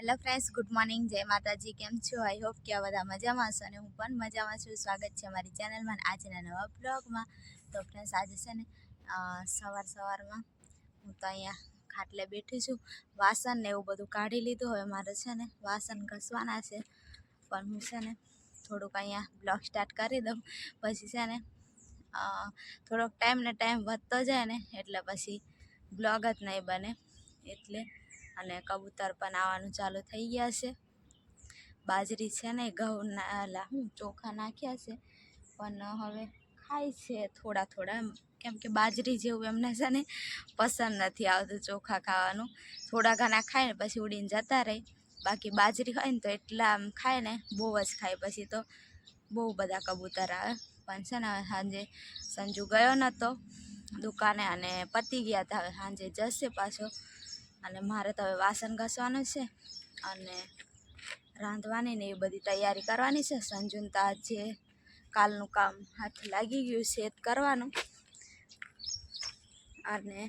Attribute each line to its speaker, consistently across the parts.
Speaker 1: Hello friends, good morning, જય માતાજી. કેમ છો? આઈ હોપ કે આ બધા મજામાં છો અને હું પણ મજામાં છું. સ્વાગત છે અમારી ચેનલમાં આજના નવા બ્લોગમાં. તો ફ્રેન્ડ્સ, આજે છે ને સવારમાં હું તો અહીંયા ખાટલે બેઠી છું. વાસણ ને એવું બધું કાઢી લીધું. હવે મારે છે ને વાસણ ઘસવાના છે, પણ હું છે ને થોડુંક અહીંયા બ્લોગ સ્ટાર્ટ કરી દઉં. પછી છે ને થોડોક ટાઈમ વધતો જાય ને એટલે પછી બ્લોગ જ નહીં બને એટલે. અને કબૂતર પણ આવવાનું ચાલુ થઈ ગયા છે. બાજરી છે ને ઘઉંના ચોખા નાખ્યા છે, પણ હવે ખાય છે થોડા કેમ કે બાજરી જેવું એમને છે ને પસંદ નથી આવતું ચોખા ખાવાનું. થોડા ઘણા ખાય ને પછી ઉડીને જતા રહે. બાકી બાજરી હોય ને તો એટલા ખાય ને બહુ જ ખાય. પછી તો બહુ બધા કબૂતર આવે. પણ છે ને સાંજે સંજુ ગયો નહોતો દુકાને અને પતી ગયા હતા. હવે સાંજે જશે પાછો. અને મારે તો હવે વાસણ ઘસવાનું છે અને રાંધવાની ને એ બધી તૈયારી કરવાની છે. સંજુન તો આજે કાલનું કામ હાથ લાગી ગયું છે કરવાનું. અને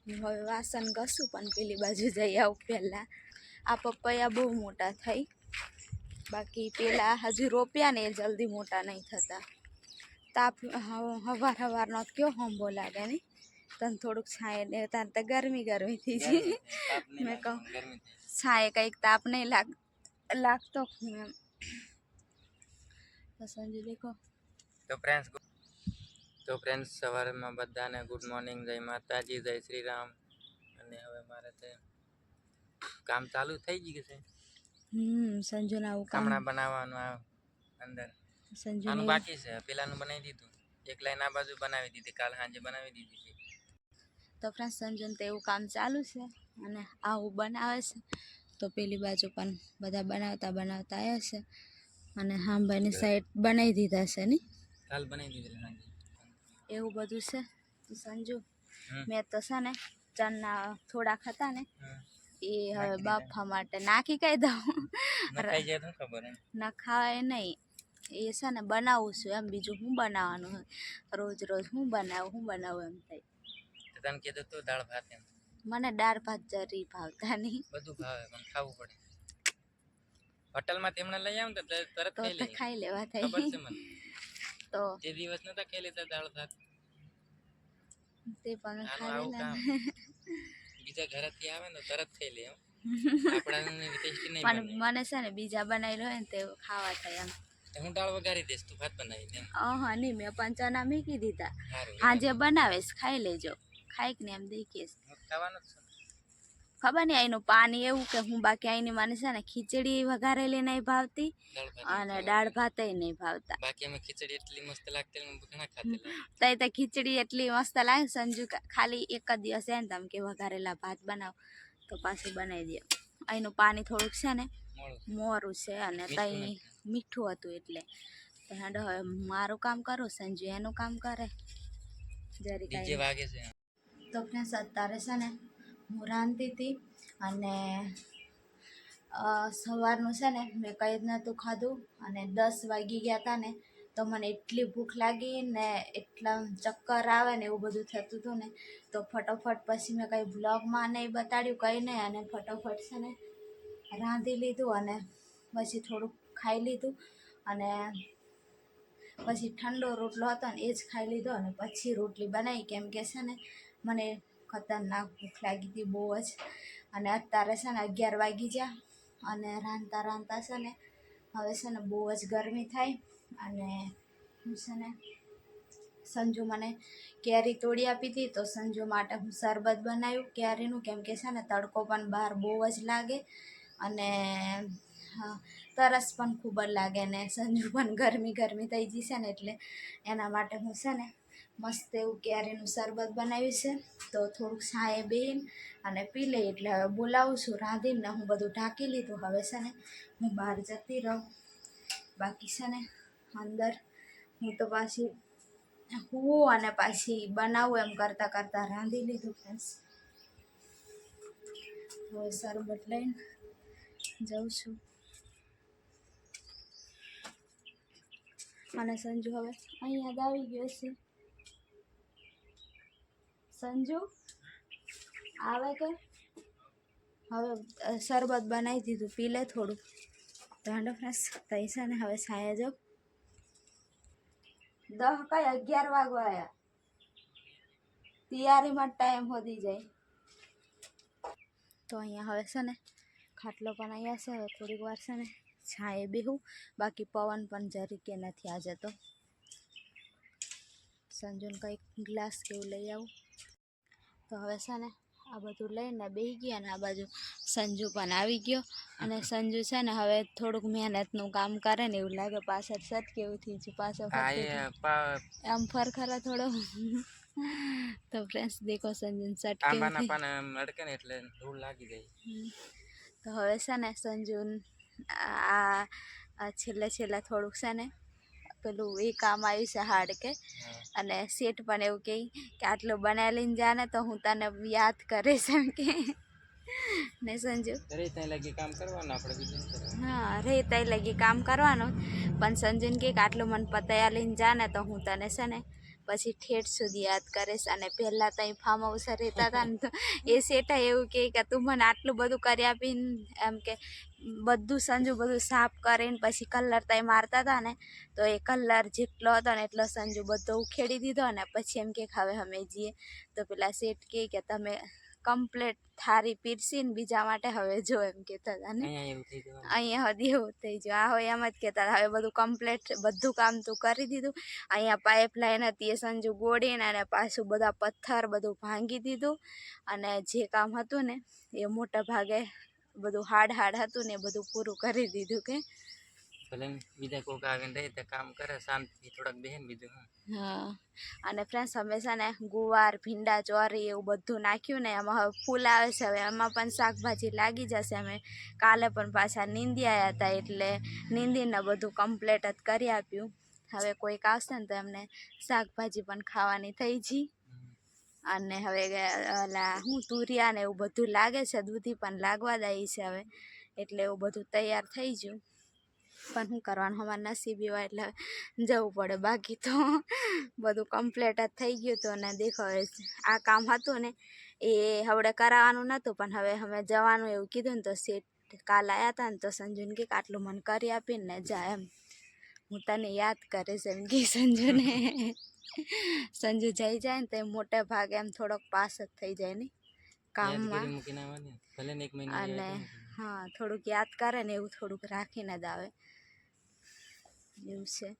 Speaker 1: હું હવે વાસણ ઘસું, પણ પેલી બાજુ જઈ આવું પહેલાં. આ પપૈયા બહુ મોટા થઈ, બાકી પેલા હજુ રોપ્યા ને એ જલ્દી મોટા નહીં થતા. તાપ હવારનો કયો હોંબો લાગે નહીં તને થોડુંક છાંય ને તાર તો ગરમી થઈ ગઈ. મેં કહું છાંય કંઈક તાપ નહીં લાગતો એમ. તો સંજુ દેખો.
Speaker 2: તો ફ્રેન્ડ્સ સવારમાં બધાને ગુડ મોર્નિંગ, જય માતાજી, જય શ્રી રામ. અને હવે મારે તે કામ ચાલુ થઈ ગયું છે.
Speaker 1: સંજુને આવું કામ
Speaker 2: કામણા બનાવવાનું આ અંદર આનું બાકી છે. પેલાનું બનાવી દીધું, એક લાઈન આ બાજુ બનાવી દીધી, કાલ સાંજે બનાવી દીધી છે.
Speaker 1: તો ફ્રેન્ડ, સંજુને તો એવું કામ ચાલુ છે અને આવું બનાવે છે. તો પેલી બાજુ પણ બધા બનાવતા આવ્યા છે. અને હાંભાની સાઈડ બનાવી દીધા છે ને
Speaker 2: કાલ બનાવી દીધેલી સાંજે.
Speaker 1: એવું બધું છે. તો સંજુ મેં તો છે ને ચણા થોડાક હતા ને એ હવે બાફા માટે નાખી કઈ દઉં. ના ખાવાય નહીં એ છે ને બનાવું છું એમ. બીજું શું બનાવવાનું હોય? રોજ હું બનાવું એમ થાય.
Speaker 2: તને કીધું તું દાળ ભાત એમ.
Speaker 1: મને દાળ ભાત જરી ભાવતા નહીં.
Speaker 2: બધું ભાવે પણ ખાવું પડે. હોટલમાં તેમણે લઈ આવ તો તરત
Speaker 1: ખાઈ લેવા
Speaker 2: ખબર છે
Speaker 1: થાય.
Speaker 2: મને.
Speaker 1: તો
Speaker 2: તે દિવસ નતા ખાઈ લેતા દાળ ભાત.
Speaker 1: તે પણ ખાઈ લે.
Speaker 2: બીજા ઘરેથી આવે ને તરત ખાઈ લે. આપણાને ટેસ્ટી નહીં
Speaker 1: પણ
Speaker 2: બને.
Speaker 1: મને છે ને બીજા બનાવેલું હોય ને તે ખાવા થાય એમ.
Speaker 2: હું દાળ વઘારી દઈશ, તું ભાત બનાવી દે.
Speaker 1: હા નહીં, મેં પણ ચણા મૂકી દીધા.
Speaker 2: સારું,
Speaker 1: હાજે બનાવેશ, ખાઈ લેજો. ખાઈક ને એમ દેખીશ.
Speaker 2: ખાવાનું જ છે.
Speaker 1: ખબર નહીં અહીંનું પાણી એવું કે હું, બાકી અહીંની મને છે ને ખીચડી વઘારેલી નહીં ભાવતી અને દાળ ભાત નહીં ભાવતા.
Speaker 2: બાકી અમે ખીચડી એટલી મસ્ત લાગતી, ઘણા ખાધેલા.
Speaker 1: તો ખીચડી એટલી મસ્ત લાગે. સંજુ ખાલી એક જ દિવસ એને તમે કે વઘારેલા ભાત બનાવો તો પાછું બનાવી દે. અહીંનું પાણી થોડુંક છે ને મોરું છે અને તઈ મીઠું હતું એટલે. તો હેડો હવે મારું કામ કરું, સંજુ એનું કામ કરે. જરી
Speaker 2: વાગે છે.
Speaker 1: તો ફ્રેન્ડ્સ, અત્યારે છે ને હું રાંધતી હતી અને સવારનું છે ને મેં કંઈ જ નહોતું ખાધું અને 10 વાગી ગયા હતા ને તો મને એટલી ભૂખ લાગી ને એટલા ચક્કર આવે ને એવું બધું થતું હતું ને. તો ફટોફટ પછી મેં કંઈ બ્લોગમાં નહીં બતાડ્યું, કંઈ નહીં. અને ફટોફટ છે ને રાંધી લીધું અને પછી થોડુંક ખાઈ લીધું. અને પછી ઠંડો રોટલો હતો ને એ જ ખાઈ લીધો. અને પછી રોટલી બનાવી, કેમ કે છે ને મને ખતરનાક ભૂખ લાગી હતી બહુ જ. અને અત્યારે છે ને 11 વાગી ગયા અને રાંધતા છે ને હવે છે ને બહુ જ ગરમી થાય. અને હું છે ને સંજુ મને કેરી તોડી આપી હતી, તો સંજુ માટે હું શરબત બનાવ્યું કેરીનું, કેમ કે છે ને તડકો પણ બહાર બહુ જ લાગે અને તરસ પણ ખૂબ જ લાગે ને સંજુ પણ ગરમી થઈ ગઈ છે ને એટલે એના માટે હું છે ને મસ્ત એવું કેરીનું શરબત બનાવ્યું છે. તો થોડુંક છાંયે બેહીને અને પી લઈ. એટલે હવે બોલાવું છું રાંધીને. હું બધું ઢાંકી લીધું. હવે છે ને હું બહાર જતી રહું. બાકી છે ને અંદર હું તો પાછી હું અને પાછી બનાવું એમ કરતાં રાંધી લીધું. ફ્રેન્ડ્સ, હવે શરબત લઈને જાઉં છું. અને સંજુ હવે અહીંયા જ આવી ગયો છે. સંજુ આવે કે હવે શરબત બનાવી દીધું, પી લે થોડું. તો હાંડો ફ્રેન્ડ્સ તઈ છે ને હવે છાયા જાઉં. 10 કઈ 11 વાગવા આવ્યા. તૈયારીમાં ટાઈમ હોતી જાય. તો અહીંયા હવે છે ને ખાટલો પણ અહીંયા છે. હવે થોડીક વાર છે ને છાંયે બેહું. બાકી પવન પણ જરી કે નથી આજે તો. સંજુને કંઈક ગ્લાસ કેવું લઈ આવું. તો હવે છે ને આ બધું લઈને બેસી ગયા. અને આ બાજુ સંજુ પણ આવી ગયો. અને સંજુ છે ને હવે થોડુંક મહેનતનું કામ કરે ને એવું લાગે. પાછળ સટ કેવું થઈ ગયું, પાછળ આમ ફર ખરા થોડો. તો ફ્રેન્ડ્સ દેખો સંજુન સટ કેવું થઈ.
Speaker 2: અડકે ને એટલે ધૂળ લાગી જાય.
Speaker 1: તો હવે છે ને સંજુન આ છેલ્લે થોડુંક છે ને પેલું એ કામ આવ્યું છે હાડ કે. અને શેઠ પણ એવું કહે કે આટલું બનાવી લઈને જાને તો હું તને યાદ કરીશ એમ કે. ને સંજુ
Speaker 2: રે ત્યાં લગી કામ કરવાનું આપણે બીજું.
Speaker 1: હા રે ત્યાં લગી કામ કરવાનું. પણ સંજુને કે આટલું મને પતાયા લઈને જાને તો હું તને છે ને પછી ઠેઠ સુધી યાદ કરીશ. અને પહેલાં ત્યાં ફાર્મ હાઉસ રહેતા હતા ને તો એ શેઠા એવું કે તું મને આટલું બધું કરી આપીને એમ કે બધું સંજુ બધું સાફ કરીને પછી કલર ત્યાં મારતા હતા ને તો એ કલર જેટલો હતો ને એટલો સંજુ બધો ઉખેડી દીધો. ને પછી એમ કે હવે અમે જઈએ. તો પેલા શેઠ કે તમે કમ્પ્લેટ થારી પીરસીને બીજા માટે હવે જો એમ કહેતા હતા ને અહીંયા સુધી એવું થઈ ગયું. આ હોય એમ જ કહેતા હતા હવે બધું કમ્પ્લેટ બધું કામ તું કરી દીધું. અહીંયા પાઇપલાઇન હતી એ સંજુ ગોળીને અને પાછું બધા પથ્થર બધું ભાંગી દીધું. અને જે કામ હતું ને એ મોટા ભાગે બધું હાડ હતું ને એ બધું પૂરું કરી દીધું કે.
Speaker 2: ભલે બીજા કોઈક આવીને રહે તે કામ કરે શાંતિથી થોડાક બેન બીજું.
Speaker 1: હા અને ફ્રેન્ડ્સ અમે છે ને ગુવાર ભીંડા ચોરી એવું બધું નાખ્યું ને એમાં હવે ફૂલ આવે છે. હવે એમાં પણ શાકભાજી લાગી જશે. અમે કાલે પણ પાછા નીંદી આવ્યા હતા એટલે નીંદીને બધું કમ્પ્લેટ જ કરી આપ્યું. હવે કોઈક આવશે ને તો એમને શાકભાજી પણ ખાવાની થઈ ગઈ. અને હવે ઓલા હું તુરિયા ને એવું બધું લાગે છે. દૂધી પણ લાગવા દઈ છે હવે. એટલે એવું બધું તૈયાર થઈ ગયું. પણ શું કરવાનું અમારા નસીબી હોય એટલે જવું પડે. બાકી તો બધું કમ્પ્લેટ જ થઈ ગયું હતું. અને દેખો આ કામ હતું ને એ હવડે કરાવવાનું નહોતું પણ હવે અમે જવાનું એવું કીધું ને તો શેઠ કાલ આવ્યા હતા ને તો સંજુને કે આટલું મને કરી આપીને ને જા એમ હું તને યાદ કરીશ એમ કે સંજુને. સંજુ જઈ જાય ને તો મોટા ભાગે એમ થોડોક પાસ જ થઈ જાય ને કામમાં. અને હા થોડુંક યાદ કરે ને એવું થોડુંક રાખીને જ આવે એવું છે.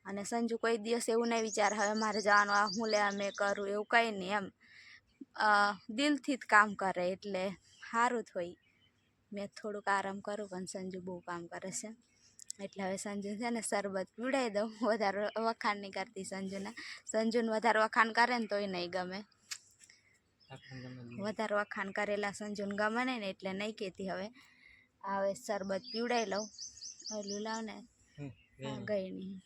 Speaker 1: અને સંજુ કોઈ દિવસ એવું નહીં વિચાર હવે મારે જવાનું આ હું લેવા મેં કરું એવું કંઈ નહીં. એમ દિલથી જ કામ કરે એટલે સારું જ હોય. મેં થોડુંક આરામ કરું પણ સંજુ બહુ કામ કરે છે. એટલે હવે સંજુ છે ને શરબત પીવડાવી દઉં. વધારે વખાણ નહીં કરતી સંજુને વધારે વખાણ કરે ને તોય નહીં ગમે. વધારે વખાણ કરેલા સંજુને ગમે નહીં ને એટલે નહીં કહેતી. હવે શરબત પીવડાવી લઉં. ઓલું લાવ ને ગઈ નહીં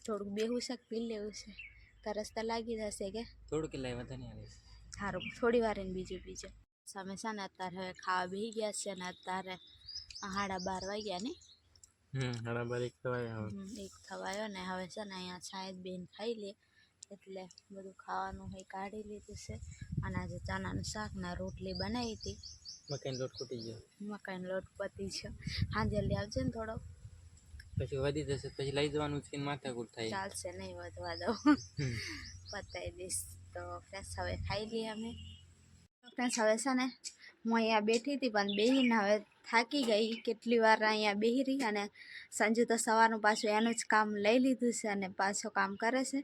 Speaker 1: થોડુંક બેહું છે પી લેવું છે. તરસ તો લાગી જશે કે
Speaker 2: થોડુંક લાવ્યા
Speaker 1: સારું થોડી વાર એને બીજું સામે છે ને અત્યારે હવે ખાવા બેસી ગયા છે. ને અત્યારે 12:30 વાગ્યા ને 1 થવાયો ને હવે છે ને અહીંયા છાંય બેન ખાઈ લે એટલે બધું ખાવાનું હોય કાઢી લીધું છે. અને આજે ચણાનું શાક ને રોટલી બનાવી હતી.
Speaker 2: મકાઈનો લોટ ખૂટી ગયો.
Speaker 1: મકાઈનો લોટ પતી છે. હા જલ્દી આવજે ને થોડો
Speaker 2: પછી વધી જશે પછી લઈ જવાનું છે માથાકૂટ થાય.
Speaker 1: ચાલશે નહીં વધવા દઉં પતાવી દઈશ. તો ફ્રેન્ડ્સ હવે ખાઈ લઈએ અમે. ફ્રેન્ડ્સ હવે છે ને હું અહીંયા બેઠી હતી પણ બેહીને હવે થાકી ગઈ. કેટલી વાર અહીંયા બેહી રહી. અને સંજુ તો સવારનું પાછું એનું જ કામ લઈ લીધું છે અને પાછો કામ કરે છે.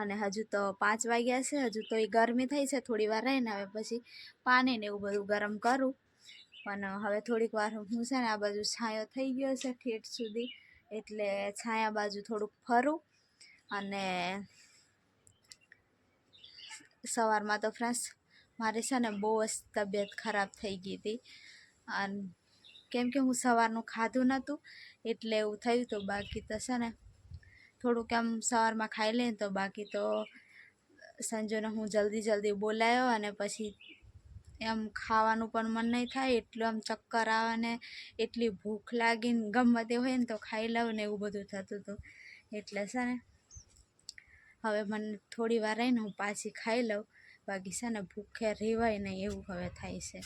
Speaker 1: અને હજુ તો 5 વાગ્યા છે. હજુ તો એ ગરમી થઈ છે. થોડી વાર રહીને હવે પછી પાણી ને એવું બધું ગરમ કરું. પણ હવે થોડીક વાર હું છે ને આ બાજુ છાંયો થઈ ગયો છે ઠેઠ સુધી એટલે છાયા બાજુ થોડુંક ફરું. અને સવારમાં તો ફ્રેન્ડ્સ મારી છે ને બહુ જ તબિયત ખરાબ થઈ ગઈ હતી. અને કેમ કે હું સવારનું ખાધું નહોતું એટલે એવું થયું હતું. બાકી તો છે ને થોડુંક એમ સવારમાં ખાઈ લઈએ તો બાકી તો સંજુને હું જલ્દી બોલાવ્યો. અને પછી એમ ખાવાનું પણ મન નહીં થાય. એટલું આમ ચક્કર આવે ને એટલી ભૂખ લાગીને ગમે તે હોય ને તો ખાઈ લઉં ને એવું બધું થતું હતું. એટલે છે ને હવે મને થોડી વાર રહીને હું પાછી ખાઈ લઉં. બાકી છે ને ભૂખે રહેવાય નહીં એવું હવે થાય છે.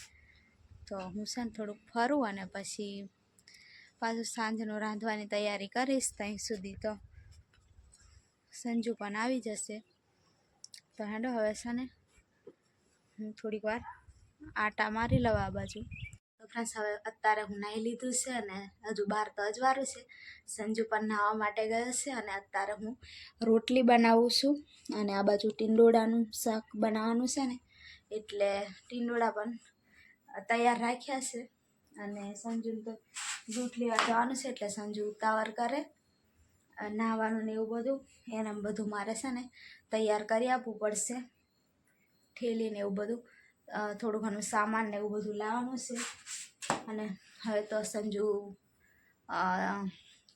Speaker 1: તો હું છે ને થોડુંક ફરું અને પછી પાછું સાંજનું રાંધવાની તૈયારી કરીશ. ત્યાં સુધી તો સંજુ પણ આવી જશે. તો હેડો હવે છે ને હું થોડીક વાર આટા મારી લઉં આ બાજુ. તો ફ્રેન્ડ્સ હવે અત્યારે હું નાહી લીધું છે અને હજુ બહાર તો અજવાળું છે. સંજુ પણ નાહવા માટે ગયો છે અને અત્યારે હું રોટલી બનાવું છું અને આ બાજુ ટીંડોળાનું શાક બનાવવાનું છે ને એટલે ટીંડોળા પણ તૈયાર રાખ્યા છે. અને સંજુને તો દૂધ લેવા જવાનું છે એટલે સંજુ ઉતાવળ કરે નાહવાનું ને એવું બધું એને બધું મારે છે ને તૈયાર કરી આપવું પડશે. ઠેલી ને એવું બધું થોડું ઘણું સામાન ને એવું બધું લાવવાનું છે. અને હવે તો સંજુ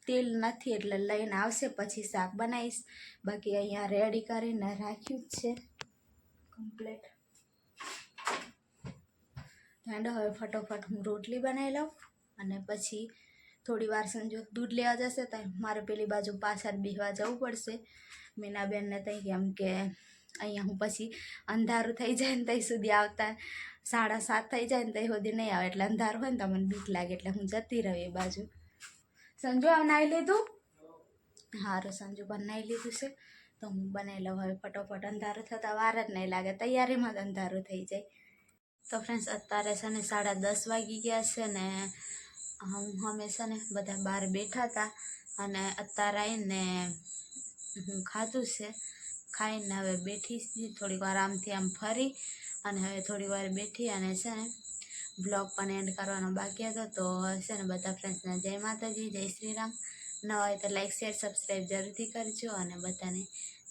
Speaker 1: તેલ નથી એટલે લઈને આવશે પછી શાક બનાવીશ. બાકી અહીંયા રેડી કરીને રાખ્યું જ છે કમ્પ્લેટ. ઠંડો હવે ફટોફટ હું રોટલી બનાવી લઉં અને પછી થોડી વાર સંજુ દૂધ લેવા જશે તો મારે પેલી બાજુ પાછળ બેસવા જવું પડશે મીનાબેનને ત્યાં, કેમ કે અહીંયા હું પછી અંધારું થઈ જાય ને ત્યાં સુધી આવતા 7:30 થઈ જાય ને ત્યાં સુધી નહીં આવે એટલે અંધારું હોય ને તો મને બીક લાગે એટલે હું જતી રહું એ બાજુ. સંજુ આવ નાહી લીધું? સારું, સંજુ પણ નાહી લીધું છે તો હું બનાવી લઉં હવે ફટોફટ. અંધારું થતાં વાર જ નહીં લાગે, તૈયારીમાં જ અંધારું થઈ જાય. તો ફ્રેન્ડ્સ અત્યારે છે ને 10:30 વાગી ગયા છે ને અમે છે ને બધા બહાર બેઠા હતા અને અત્યારે આવીને હું ખાધું છે. ખાઈને હવે બેઠી થોડીક વાર આમથી આમ ફરી અને હવે થોડી વાર બેઠી અને છે ને બ્લોગ પણ એન્ડ કરવાનો બાકી હતો. તો છે ને બધા ફ્રેન્ડ્સને જય માતાજી, જય શ્રી રામ. નવા હોય તો લાઈક શેર સબસ્ક્રાઈબ જરૂરથી કરજો અને બધાને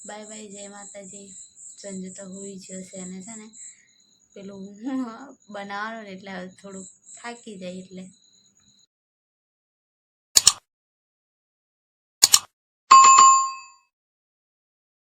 Speaker 1: બાય બાય, જય માતાજી. સંજુ તો હોઈ ગયો છે અને છે ને પેલું બનાવવાનું ને એટલે થોડુંક થાકી જાય એટલે